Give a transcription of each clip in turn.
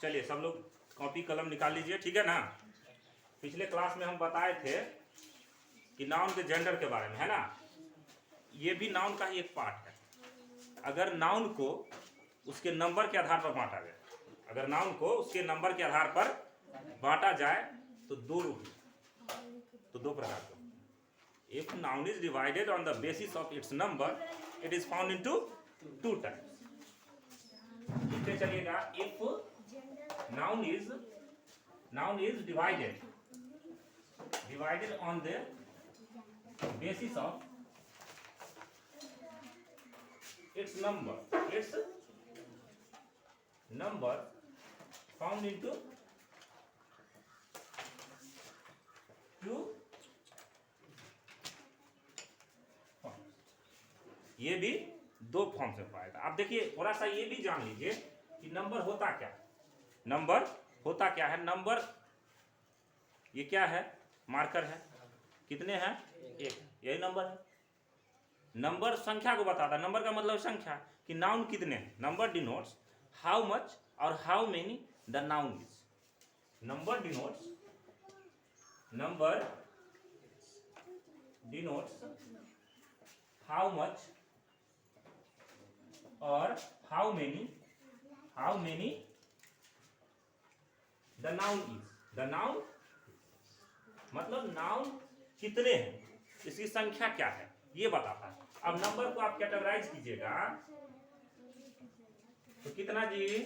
चलिए सब लोग कॉपी कलम निकाल लीजिए, ठीक है ना। पिछले क्लास में हम बताए थे कि नाउन के जेंडर के बारे में, है ना। ये भी नाउन का ही एक पार्ट है। अगर नाउन को उसके नंबर के आधार पर बांटा जाए, अगर नाउन को उसके नंबर के आधार पर बांटा जाए तो दो प्रकार के। If noun is divided on the basis of its number, it is found into two types. लिखते चलिएगा, if noun is divided on the basis of its number found into two forms। ये भी दो फॉर्म से पाएगा। आप देखिए थोड़ा सा ये भी जान लीजिए कि नंबर होता क्या है। नंबर ये क्या है, मार्कर है, कितने हैं, एक, यही नंबर है। नंबर संख्या को बताता है, नंबर का मतलब संख्या, कि नाउन कितने हैं। नंबर डिनोट्स हाउ मच और how many the noun is. Number denotes how much और how many the noun is. The noun मतलब नाउन कितने हैं, इसकी संख्या क्या है, ये बताता है। अब नंबर को आप कैटेगराइज कीजिएगा तो कितना जी,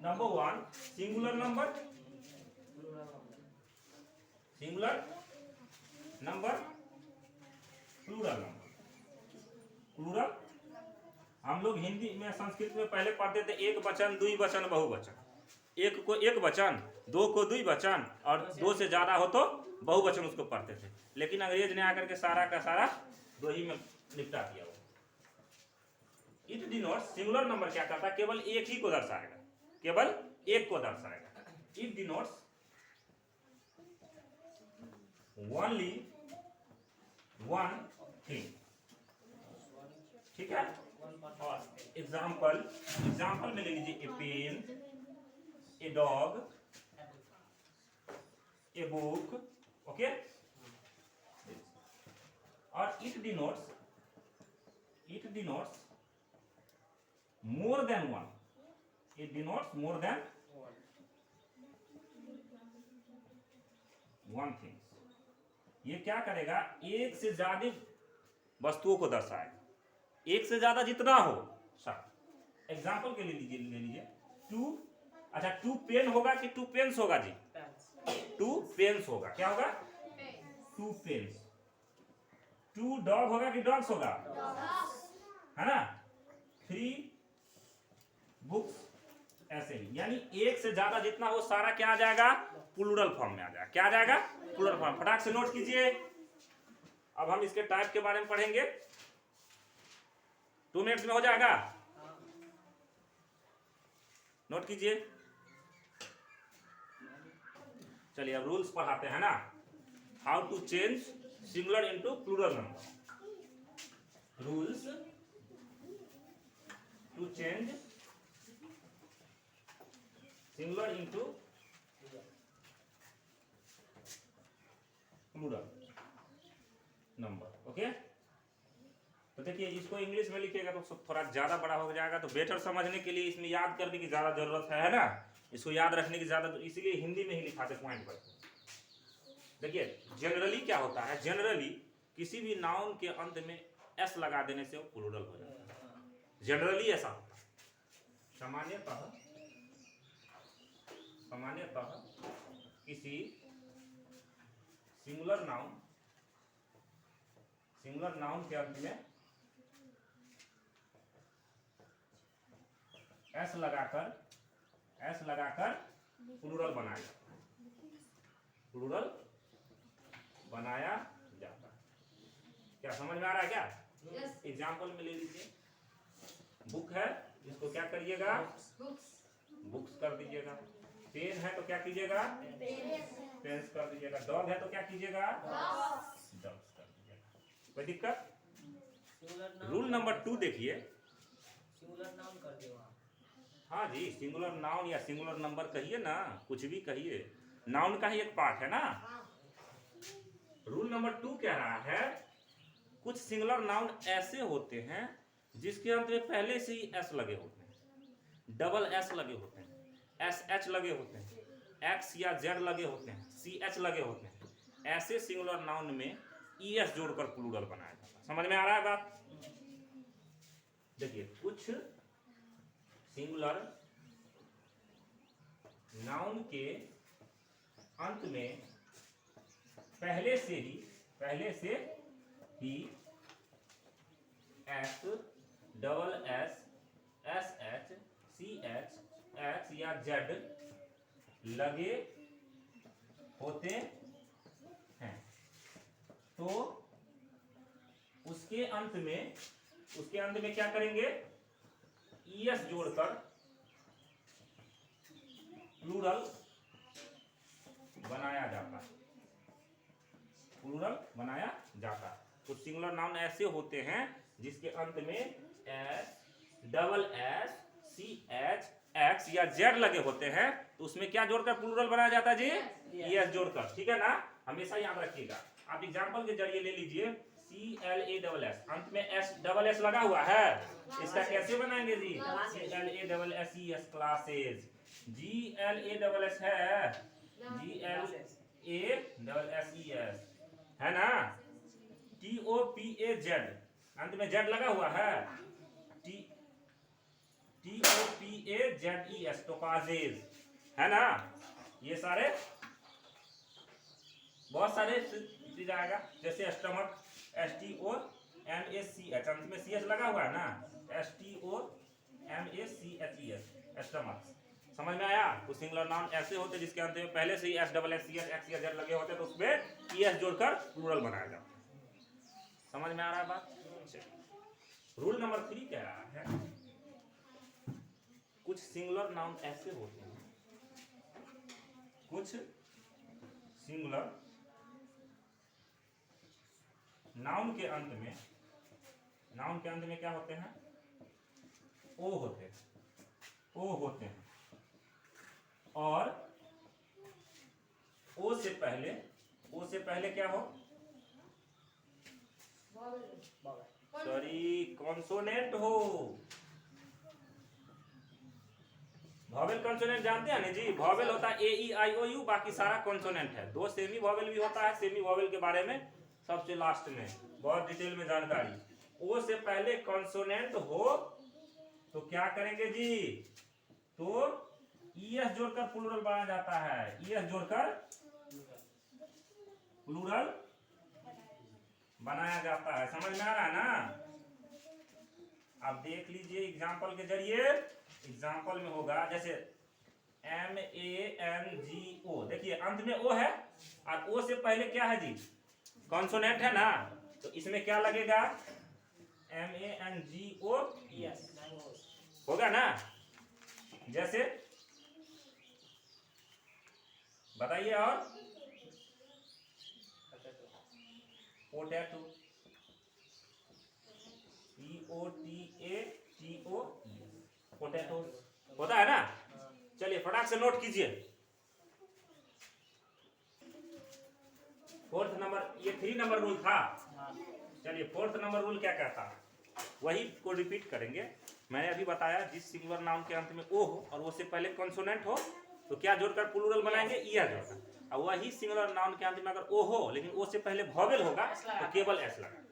number one singular number, plural. हम लोग हिंदी में संस्कृत में पहले पढ़ते थे एक वचन, द्विवचन, बहुवचन। एक को एक वचन, दो को द्विवचन और दो से ज्यादा हो तो बहुवचन उसको पढ़ते थे। लेकिन अंग्रेज ने आकर के सारा का सारा दो ही में निपटा दिया। इट डिनोट्स, सिंगुलर नंबर क्या करता है, केवल एक ही को दर्शाएगा, केवल एक को दर्शाएगा। It denotes only one thing, ठीक है। और एग्जाम्पल में ले लीजिए, a pen, a dog, a book, okay. और it denotes more than one. It denotes more than one things. ये क्या करेगा, एक से ज्यादा वस्तुओं को दर्शाएगा, एक से ज्यादा जितना हो सब। एग्जाम्पल के लिए ले लीजिए, टू, अच्छा टू पेन होगा कि टू पेन्स होगा जी, टू पेन्स होगा। क्या होगा, टू पेन्स। टू डॉग होगा कि डॉग्स होगा, है ना। थ्री बुक्स, ऐसे ही। यानी एक से ज्यादा जितना हो सारा क्या आ जाएगा, प्लूरल फॉर्म में आ जाएगा। क्या आ जाएगा, प्लूरल फॉर्म। फटाक से नोट कीजिए। अब हम इसके टाइप के बारे में पढ़ेंगे, 2 मिनट्स में हो जाएगा। नोट कीजिए। चलिए अब रूल्स पढ़ाते हैं ना। How to change singular into plural number. Rules to change singular into plural number, okay. तो देखिए इसको इंग्लिश में लिखिएगा तो थोड़ा ज्यादा बड़ा हो जाएगा, तो बेटर समझने के लिए इसमें याद करने की ज्यादा जरूरत है ना। इसको याद रखने की ज्यादा, इसीलिए हिंदी में ही लिखाते पॉइंट पर। देखिए जनरली क्या होता है, जनरली किसी भी नाउन के अंत में एस लगा देने से वो प्लूरल हो जाता है। जनरली ऐसा होता है। सामान्यतः किसी सिंगुलर नाउन के अंत में एस लगाकर प्लूरल बनाया जाता है। क्या समझ में आ रहा है क्या? एग्जाम्पल में ले लीजिए, बुक है, इसको क्या करिएगा, बुक्स कर दीजिएगा। पेन है तो क्या कीजिएगा, पेन्स कर दीजिएगा। डॉग है तो क्या कीजिएगा, डॉग्स कर दीजिएगा। कोई दिक्कत? रूल नंबर 2 देखिए, सिंगुलर नाउन कर दिए वहां, हाँ जी, सिंगुलर नाउन या सिंगुलर नंबर कहिए ना, कुछ भी कहिए, नाउन का ही एक पार्ट है ना। रूल नंबर 2 कह रहा है कुछ सिंगुलर नाउन ऐसे होते हैं जिसके अंत में पहले से ही एस लगे होते हैं, डबल एस लगे होते हैं, एस एच लगे होते हैं, एक्स या जेड लगे होते हैं, सी एच लगे होते हैं। ऐसे सिंगुलर नाउन में ई एस जोड़कर प्लूरल बनाया जाता है। समझ में आ रहा है बात? देखिए, कुछ सिंगुलर नाउन के अंत में पहले से ही S, double S, S H, C H, X या जेड लगे होते हैं, तो उसके अंत में क्या करेंगे? ईएस जोड़कर प्लूरल बनाया जाता है, प्लूरल बनाया जाता है। तो सिंगुलर नाउन ऐसे होते हैं जिसके अंत में S, double S, C H, X या जेड लगे होते हैं, तो उसमें क्या जोड़कर प्लूरल बनाया जाता है जी? ईएस जोड़कर। ठीक है ना, हमेशा याद रखिएगा। आप एग्जांपल के जरिए ले लीजिए, C L A double S, अंत में एस डबल एस लगा हुआ है, इसका कैसे बनाएंगे जी? C L A double S E S, classes. G L A double S है, G L A double S E S है ना। T O P A Z, अंत में जेड लगा हुआ है, T O P A Z E S, topazes है ना। ये सारे बहुत सारे चीज आएगा, जैसे stomach, S T O M A C H, अंत में सी एच लगा हुआ है ना, S T O M A C H E S, stomach. समझ में आया? तो सिंगुलर नाउन ऐसे होते हैं जिसके अंत में पहले से ही S double S C H, X या जेड लगे होते हैं, तो उसमें ई एस जोड़कर प्लूरल बनाया जाता है। समझ में आ रहा है बात? रूल नंबर 3 कह रहा है कुछ सिंगुलर नाउन ऐसे होते हैं, कुछ सिंगुलर नाउन के अंत में क्या होते हैं? ओ होते हैं, और ओ से पहले क्या हो? सॉरी, कॉन्सोनेंट हो। वॉवेल कॉन्सोनेंट जानते हैं ना जी? वॉवेल होता है ए ई आई ओ यू, बाकी सारा कॉन्सोनेंट है। 2 सेमी वॉवेल भी होता है, सेमी वॉवेल के बारे में सबसे लास्ट में बहुत डिटेल में जानकारी। ओ से पहले कॉन्सोनेंट हो तो क्या करेंगे जी? तो ईएस जोड़कर प्लूरल बनाया जाता है, ईएस जोड़कर प्लूरल बनाया जाता है। समझ में आ रहा है ना? आप देख लीजिए एग्जाम्पल के जरिए। एग्जाम्पल में होगा जैसे एम ए एन जी ओ, देखिए अंत में ओ है और ओ से पहले क्या है जी? कॉन्सोनेंट है ना, तो इसमें क्या लगेगा? M A N G O S होगा ना। जैसे बताइए, और potato, P O T A T O, potato होता है ना। चलिए फटाक से नोट कीजिए। 4th नंबर, ये 3 नंबर रूल था। चलिए 4th नंबर रूल क्या कहता है, वही को रिपीट करेंगे। मैंने अभी बताया जिस सिंगुलर नाउन के अंत में ओ हो और वो से पहले कॉन्सोनेंट हो तो क्या जोड़कर प्लूरल बनाएंगे? ईएस जोड़कर। और वही सिंगुलर नाउन के अंत में अगर ओ हो लेकिन ओ से पहले वॉवेल होगा तो केवल एस लगा।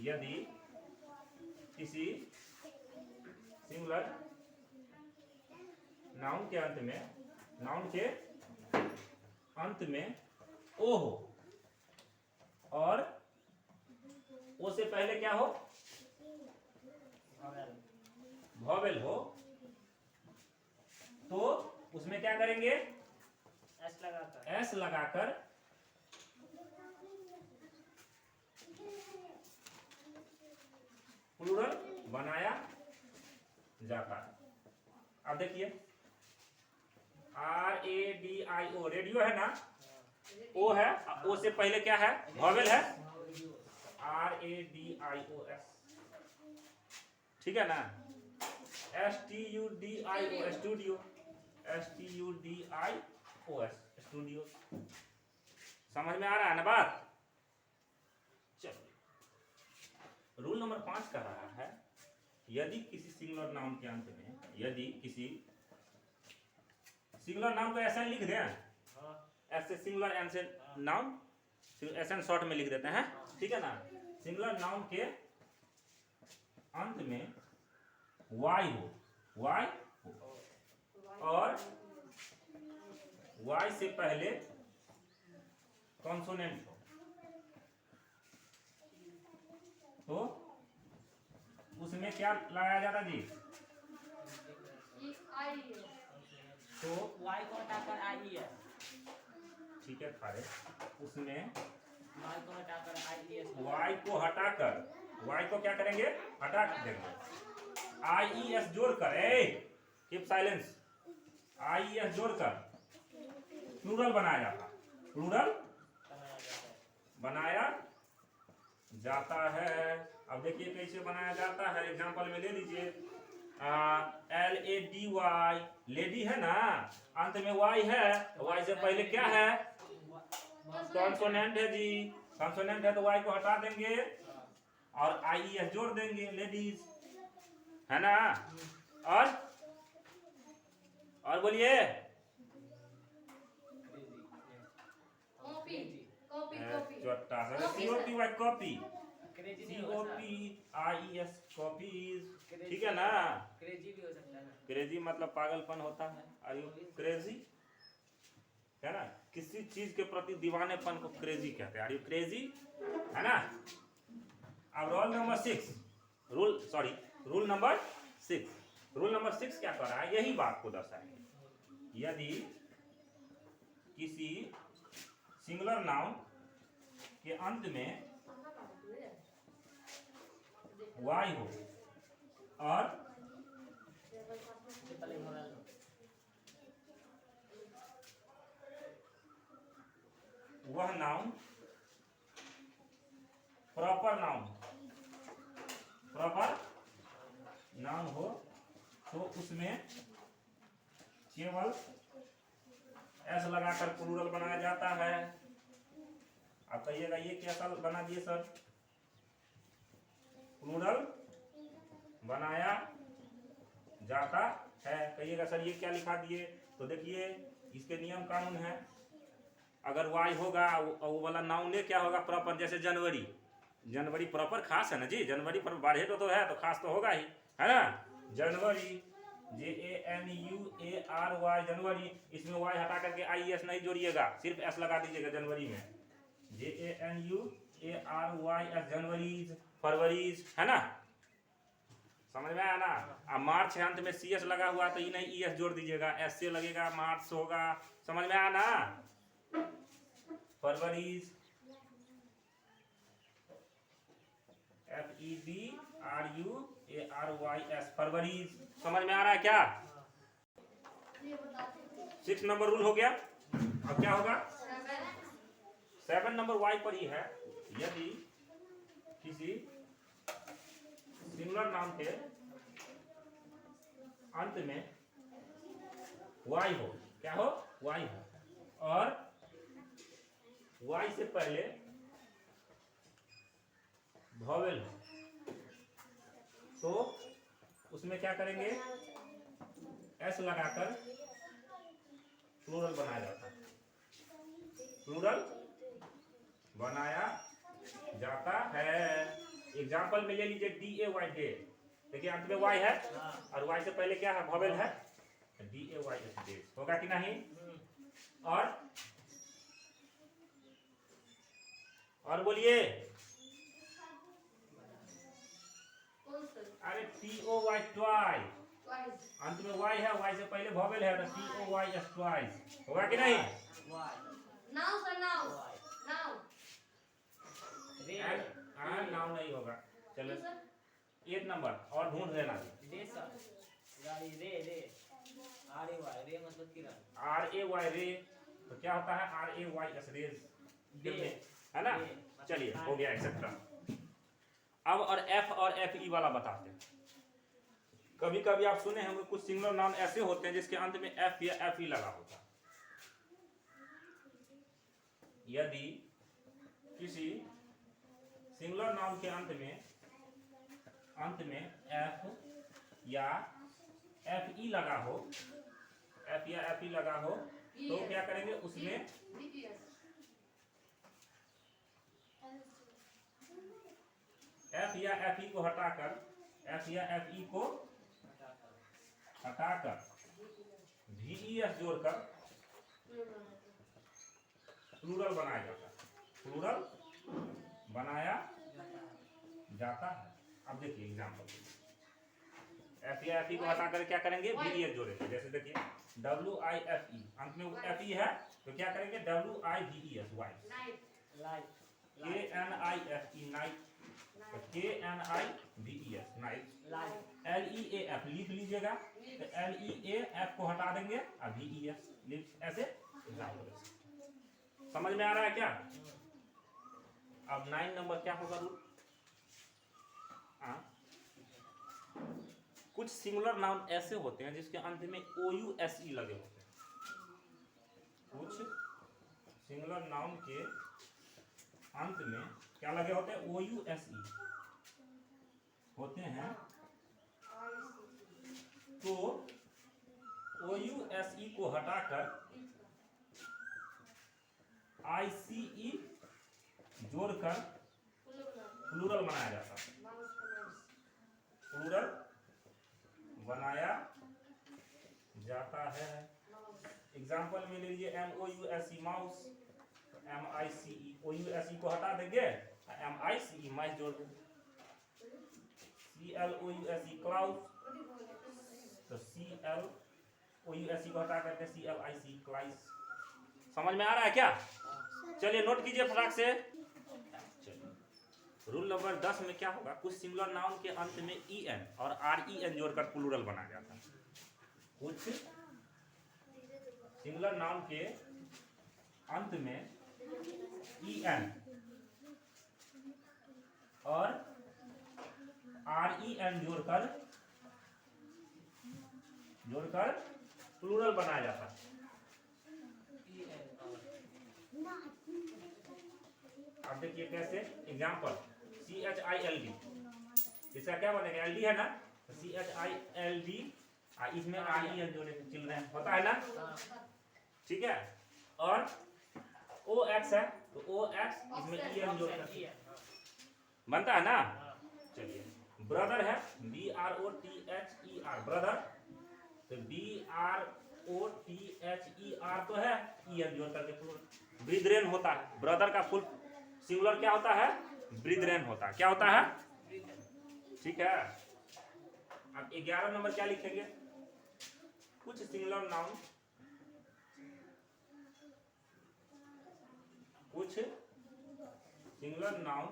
यदि किसी सिंगुलर नाउन के अंत में ओ हो और ओ से पहले क्या हो? वॉवेल हो, तो उसमें क्या करेंगे? एस लगाकर प्लूरल बनाया जाता है। अब देखिए R A D I O, radio है ना, ओ है, ओ से पहले क्या है? वॉवेल है, R A D I O S, ठीक है ना। STUDIO studio, STUDIOS studio. समझ में आ रहा है ना बात? चलिए रूल नंबर 5 कह रहा है यदि किसी सिंगुलर नाउन के अंत में, यदि किसी सिंगुलर नाउन को ऐसा लिख दें, ऐसे सिंगुलर एन से नाउन ऐसा शॉर्ट में लिख देते हैं, ठीक है ना। सिंगुलर नाउन के अंत में वाई हो, वाई और वाई से पहले कॉन्सोनेंट हो, तो उसमें क्या लगाया जाता जी? तो वाई को हटाकर आई है, ठीक है खारे, उसमें वाई को हटाकर आई है, वाई को हटाकर, वाई को क्या करेंगे? हटा देंगे, IES जोड़कर, कीप साइलेंस, IES जोड़कर प्लूरल बनाया जाता, प्लूरल बनाया जाता है। अब देखिए कैसे बनाया जाता है, एग्जांपल में ले लीजिए, LADY, लेडी है ना, अंत में वाई है, वाई से पहले क्या है? कॉन्सोनेंट है जी, कॉन्सोनेंट है तो वाई को हटा देंगे और IES जोड़ देंगे, लेडीज है ना। और बोलिए, छोटा सा COPY कॉपी, COPIES कॉपीज, ठीक है ना। क्रेजी भी हो सकता है ना, क्रेजी मतलब पागलपन होता है, आर यू क्रेजी, है ना। किसी चीज के प्रति दीवानेपन को क्रेजी कहते हैं, आर यू क्रेजी, है ना। अब rule number 6, rule number 6, rule number 6 क्या कर रहा है? यही बात को दर्शाएंगे। यदि किसी सिंगुलर नाउन के अंत में वाई हो और वह नाउन प्रॉपर नाउन हो तो उसमें केवल एस लगाकर प्लूरल बनाया जाता है। आप कहिएगा ये कैसा बना दिए सर? प्लूरल बनाया जाता है। कहिएगा सर ये क्या लिखा दिए? तो देखिए इसके नियम कानून है, अगर वाई होगा वो वाला नाउन क्या होगा? प्रॉपर, जैसे जनवरी, जनवरी प्रॉपर खास है ना जी, जनवरी पर बाढ़े तो है तो खास तो होगा ही, है ना। जनवरी, JANUARY जनवरी, इसमें वाई हटा करके IES नहीं जोड़िएगा, सिर्फ एस लगा दीजिएगा जनवरी में। JANUARY जनवरीज, फरवरीज, है ना, समझ में आया ना। अब मार्च है, अंत में CS लगा हुआ तो ये नहीं ES जोड़ दीजिएगा, S से लगेगा, मार्च होगा, समझ में आया ना। फरवरीज, FEBRUARYS फरवरीज, समझ में आ रहा है क्या? 6 नंबर रूल हो गया। अब क्या होगा? 7 नंबर वाई पर ही है। यदि किसी सिंगुलर नाउन के अंत में वाई हो, क्या हो? वाई हो और वाई से पहले वॉवेल हो, तो उसमें क्या करेंगे? एस लगाकर प्लूरल बनाया जाता है, प्लूरल बनाया जाता है। एग्जाम्पल में ले लीजिए DAY डे, देखिए अंत में वाई है और वाई से पहले क्या है? वॉवेल है, DAY डेज होगा कि नहीं? और बोलिए, अरे TOY ट्वाइस, अंत में वाई है, वाई से पहले वॉवेल है तो TOYS ट्वाइस होगा कि नहीं? नाउ नहीं होगा। चलो 8 नंबर और ढूंढ लेना। RAY रे, तो क्या होता है? RAYS रेज, है ना। चलिए हो गया एक्सेट्रा। अब और F और FE वाला बताते हैं। कभी कभी आप सुने होंगे कुछ सिंगुलर नाउन ऐसे होते हैं जिसके अंत में एफ या एफ ही लगा होता है। यदि किसी सिंगुलर नाउन के अंत में एफ या एफ ई लगा हो, एफ या एफ ई लगा हो, तो क्या करेंगे उसमें एफ या एफ ई को हटाकर, एफ या एफ ई को हटाकर VES जोड़कर प्लूरल बनाया जाता है, प्लूरल बनाया जाता है। अब देखिए एग्जांपल, एफ या एफ ई को हटाकर क्या करेंगे, VES जोड़ेंगे। जैसे देखिए WIFE, अंत में FE है तो क्या करेंगे WIVES, wife, KNIFE, night, KNIVES, night, LEAF, लिख लीजिएगा, तो LEAF को हटा देंगे और VES, ऐसे एग्जांपल। समझ में आ रहा है क्या? अब 9 नंबर क्या होगा रूल? कुछ सिंगुलर नाउन ऐसे होते हैं जिसके अंत में OUSE लगे होते हैं। कुछ सिंगुलर नाउन के अंत में क्या लगे होते हैं, OUSE होते हैं। तो OUSE को हटाकर ICE जोड़कर प्लूरल बनाया जाता है, प्लूरल बनाया जाता है। एग्जाम्पल में ले लीजिए MOUSE, माउस, MICE, OUSE को हटा देंगे, MICE, माइस जोड़ देंगे। CLOUSE, क्लाउड, तो CLOUSE को हटा करके CLIC, क्लाइस। समझ में आ रहा है क्या? चलिए नोट कीजिए फटाक से। रूल नंबर 10 में क्या होगा, कुछ सिंगुलर नाउन के अंत में EN और REN जोड़कर प्लूरल बनाया जाता है। कुछ सिंगुलर नाउन के अंत में EN और REN जोड़कर प्लूरल बनाया जाता है। अब देखिए कैसे, एग्जाम्पल CHILD, इसका क्या बनेगा, LD है ना, तो CHILD, इसमें REN जोड़े, चिल्ड्रन होता है ना, ठीक है। और OX है तो OX, इसमें EN जोड़कर बनता है ना। चलिए ब्रदर है, BROTHER, ब्रदर, तो BROTHER तो है, EN जोड़ करके प्लूरल। ब्रिदरेन होता है, ब्रदर का फुल सिंगुलर क्या होता है, ब्रिदरेन होता है। क्या होता है, ठीक है। अब 11 नंबर क्या लिखेंगे, कुछ सिंगुलर नाउन, कुछ सिंगुलर नाउन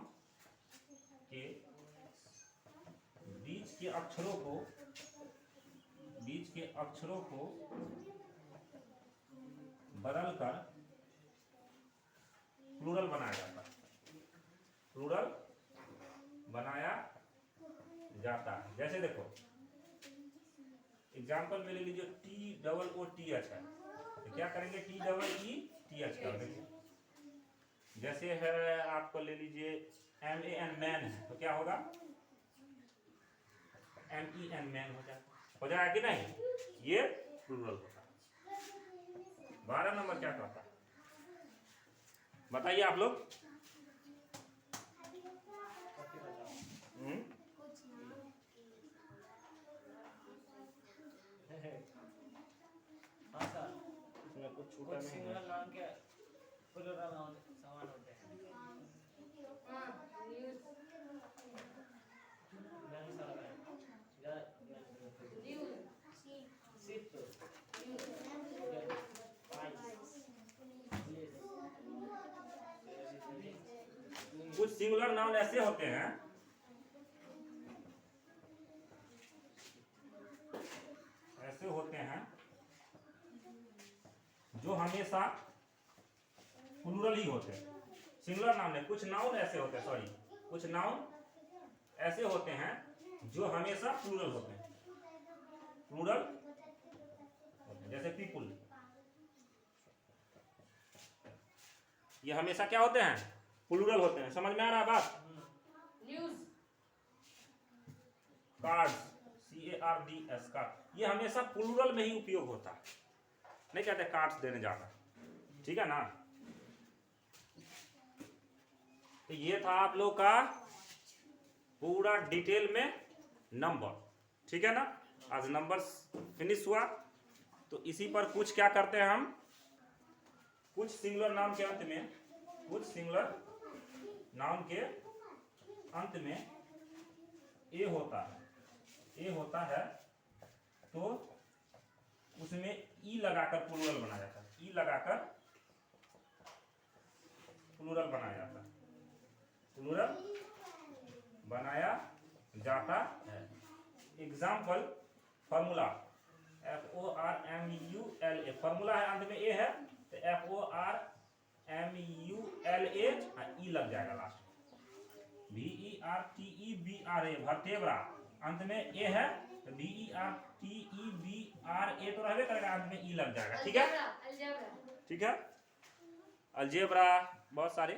के बीच के अक्षरों को बदलकर प्लूरल बनाया जाता है, प्लूरल बनाया जाता है। जैसे देखो एग्जाम्पल में ले लीजिए TOOTH है, तो क्या करेंगे TEETH कर देंगे। जैसे है आपको ले लीजिए MAN, मैन है, तो क्या होगा MEN, मैन हो जाएगा कि नहीं, ये प्लूरल होता है। 12 नंबर क्या कहता है बताइए आप लोग। इसमें कुछ छूटा नहीं है। सिंगुलर नाउन के प्लूरल नाउन समान होते हैं। कुछ सिंगुलर नाउन ऐसे होते हैं जो हमेशा प्लूरल ही होते हैं। सिंगुलर नाउन है, कुछ नाउन ऐसे होते हैं, कुछ नाउन ऐसे होते हैं जो हमेशा प्लूरल होते हैं। प्लूरल, जैसे पीपुल, ये हमेशा क्या होते हैं? प्लूरल होते हैं। समझ में आ रहा है बात? न्यूज़, कार्ड्स, CARDS, कार्ड, ये हमेशा प्लूरल में ही उपयोग होता है, नहीं कहते कार्ड्स देने जाना, ठीक है ना? तो ये था आप लोग का पूरा डिटेल में नंबर, ठीक है ना? आज नंबर फिनिश हुआ। तो इसी पर कुछ क्या करते हैं हम, कुछ सिंगुलर नाउन के अंत में, कुछ सिंगुलर नाउन के अंत में ए होता है, ए होता है, तो उसमें ई लगाकर प्लूरल बनाया जाता है, ई लगाकर प्लूरल बनाया जाता है, प्लूरल बनाया जाता है। एग्जाम्पल, फॉर्मूला, FORMULA, फॉर्मूला है, अंत में ए है, तो FORMULA ई लग जाएगा लास्ट में। VERTEBRA, वर्टेब्रा, अंत में ए है, तो VERTEBRA तो रहबे करेगा, अंत में ई लग जाएगा, ठीक है? अलजेब्रा, ठीक है, अलजेब्रा, बहुत सारे